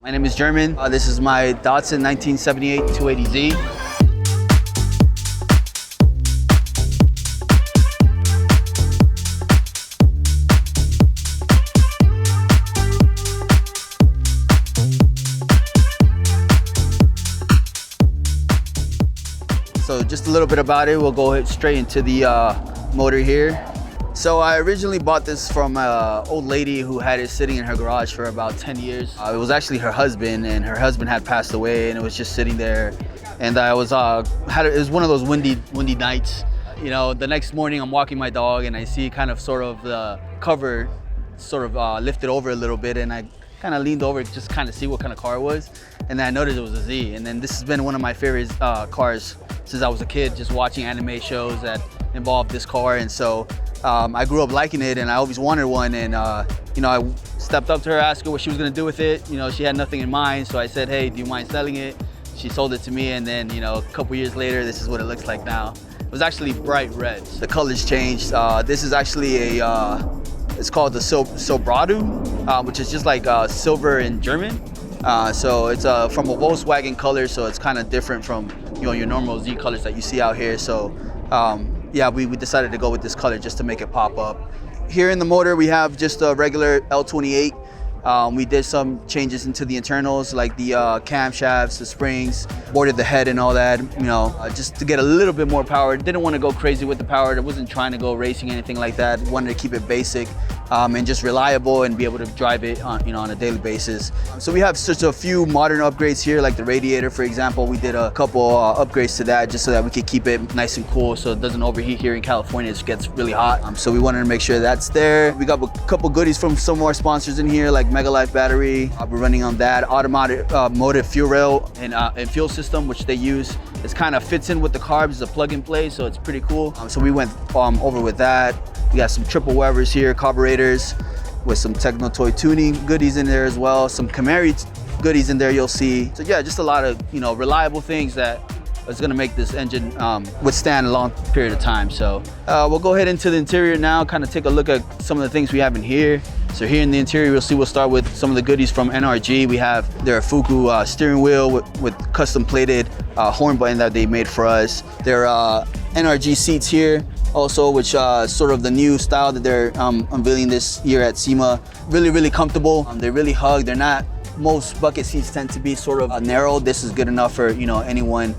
My name is German. This is my Datsun 1978 280Z. So just a little bit about it. We'll go straight into the motor here. So I originally bought this from an old lady who had it sitting in her garage for about 10 years. It was actually her husband, and her husband had passed away, and it was just sitting there. And it was one of those windy nights. You know, the next morning I'm walking my dog and I see kind of sort of the cover lifted over a little bit, and I kind of leaned over just kind of see what kind of car it was. And then I noticed it was a Z. And then this has been one of my favorite cars since I was a kid, just watching anime shows that involved this car. And so I grew up liking it, and I always wanted one. And you know, I stepped up to her, asked her what she was gonna do with it. You know, she had nothing in mind, so I said, hey, do you mind selling it? She sold it to me, and then, you know, a couple years later, this is what it looks like now. It was actually bright red. The colors changed. This is actually it's called the Sobrado, which is just like silver in German. So it's from a Volkswagen color, so it's kind of different from, you know, your normal Z colors that you see out here. So yeah, we decided to go with this color just to make it pop up. Here in the motor, we have just a regular L28. We did some changes into the internals, like the camshafts, the springs, boarded the head and all that, you know, just to get a little bit more power. Didn't want to go crazy with the power. I wasn't trying to go racing, anything like that. Wanted to keep it basic and just reliable and be able to drive it on, you know, on a daily basis. So we have such a few modern upgrades here, like the radiator, for example. We did a couple upgrades to that just so that we could keep it nice and cool so it doesn't overheat here in California. It gets really hot. So we wanted to make sure that's there. We got a couple goodies from some of our sponsors in here, like Megalife battery. We're running on that. Automotive fuel rail and fuel system, which they use. It kind of fits in with the carbs, it's a plug and play, so it's pretty cool. So we went over with that. We got some triple Wevers here, carburetors, with some Techno toy tuning goodies in there as well. Some Camry goodies in there you'll see. So yeah, just a lot of, you know, reliable things that is gonna make this engine withstand a long period of time. So we'll go ahead into the interior now, kind of take a look at some of the things we have in here. So here in the interior, we'll start with some of the goodies from NRG. We have their Fuku steering wheel with custom plated horn button that they made for us. Their NRG seats here also, which sort of the new style that they're unveiling this year at SEMA. Really, really comfortable. They really hug. They're not, most bucket seats tend to be sort of narrow. This is good enough for, you know, anyone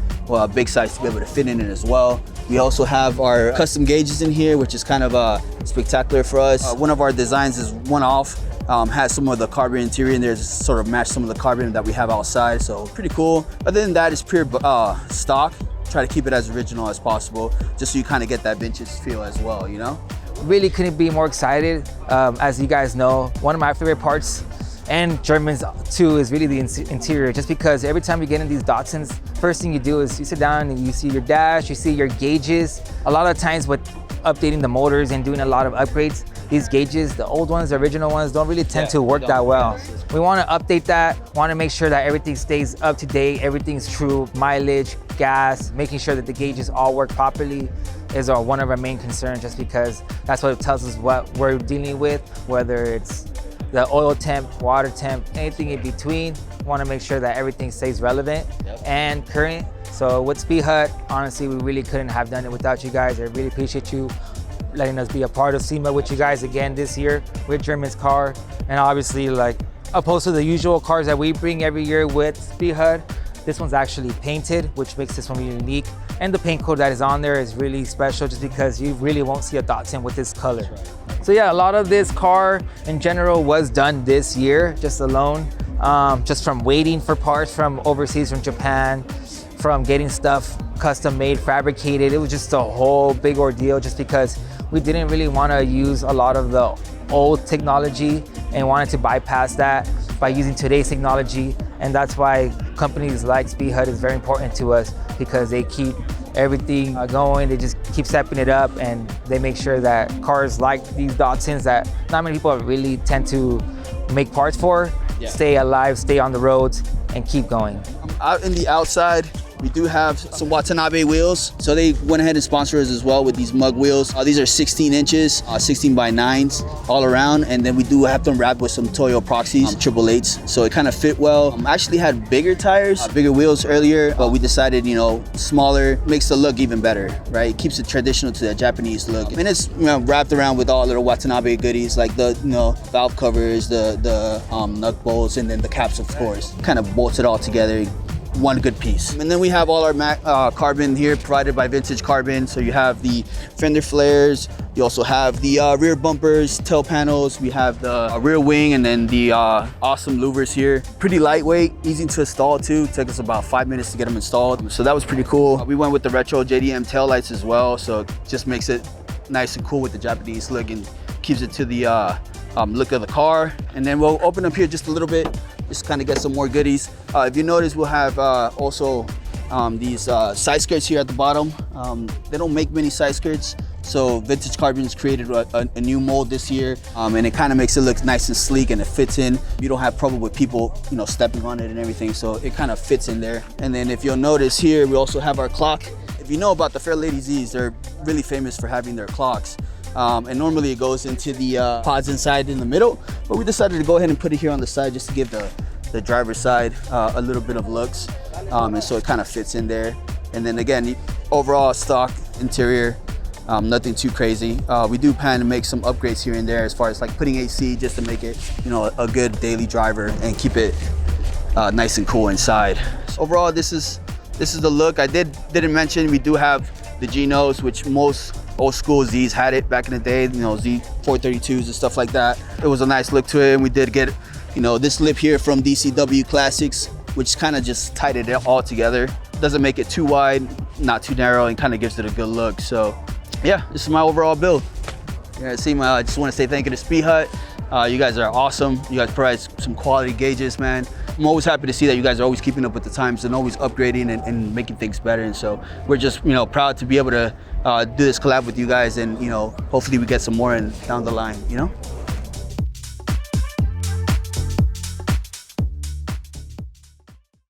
big size to be able to fit in it as well. We also have our custom gauges in here, which is kind of spectacular for us. One of our designs is one-off, has some of the carbon interior in there to sort of match some of the carbon that we have outside, so pretty cool. Other than that, it's pure stock. Try to keep it as original as possible, just so you kind of get that vintage feel as well, you know? Really couldn't be more excited. As you guys know, one of my favorite parts, and German's too, is really the interior, just because every time you get in these Datsuns, first thing you do is you sit down and you see your dash, you see your gauges. A lot of times with updating the motors and doing a lot of upgrades, these gauges, the old ones, the original ones, don't really tend to work that well. We want to update that, want to make sure that everything stays up to date, everything's true, mileage, gas, making sure that the gauges all work properly is one of our main concerns, just because that's what tells us what we're dealing with, whether it's the oil temp, water temp, anything in between. Want to make sure that everything stays relevant and current. So with Speedhut, honestly, we really couldn't have done it without you guys. I really appreciate you letting us be a part of SEMA with you guys again this year with German's car. And obviously, like, opposed to the usual cars that we bring every year with Speedhut, this one's actually painted, which makes this one really unique. And the paint code that is on there is really special, just because you really won't see a Datsun with this color. So yeah, a lot of this car in general was done this year, just alone. Just from waiting for parts from overseas, from Japan, from getting stuff custom made, fabricated. It was just a whole big ordeal, just because we didn't really want to use a lot of the old technology and wanted to bypass that by using today's technology. And that's why companies like Speedhut is very important to us, because they keep everything going. They just keep stepping it up, and they make sure that cars like these Datsuns that not many people really tend to make parts for, stay alive, stay on the roads, and keep going. Out in the outside, We do have some Watanabe wheels. So they went ahead and sponsored us as well with these mug wheels. These are 16 inches, 16 by 9s all around. And then we do have them wrapped with some Toyo Proxies, 888s. So it kind of fit well. Actually had bigger tires, bigger wheels earlier, but we decided, you know, smaller makes the look even better, right? It keeps it traditional to that Japanese look. And it's, you know, wrapped around with all little Watanabe goodies like the, you know, valve covers, the nut bolts, and then the caps, of course. Kind of bolts it all together. One good piece. And then we have all our carbon here provided by Vintage Carbon. So you have the fender flares, you also have the rear bumpers, tail panels, we have the rear wing, and then the awesome louvers here. Pretty lightweight, easy to install too. It took us about 5 minutes to get them installed. So that was pretty cool. We went with the retro JDM tail lights as well. So it just makes it nice and cool with the Japanese look and keeps it to the look of the car. And then we'll open up here just a little bit, just kind of get some more goodies. If you notice, we'll have also these side skirts here at the bottom. They don't make many side skirts, so Vintage Carbon's created a new mold this year, and it kind of makes it look nice and sleek, and it fits in. You don't have trouble with people, you know, stepping on it and everything, so it kind of fits in there. And then if you'll notice here, we also have our clock. If you know about the Fair Lady Z's, they're really famous for having their clocks. And normally it goes into the pods inside in the middle, but we decided to go ahead and put it here on the side just to give the driver's side a little bit of looks, and so it kind of fits in there. And then again, the overall stock interior, nothing too crazy. We do plan to make some upgrades here and there as far as like putting AC just to make it, you know, a good daily driver and keep it nice and cool inside. So overall, this is the look. I didn't mention we do have the Genos, which most old school Z's had it back in the day, you know, Z432s and stuff like that. It was a nice look to it, and we did get, you know, this lip here from DCW Classics, which kind of just tied it all together. Doesn't make it too wide, not too narrow, and kind of gives it a good look. So yeah, this is my overall build. Yeah, SEMA, I just want to say thank you to Speedhut. You guys are awesome. You guys provide some quality gauges, man. I'm always happy to see that you guys are always keeping up with the times and always upgrading and making things better. And so we're just, you know, proud to be able to do this collab with you guys, and, you know, hopefully we get some more in down the line, you know?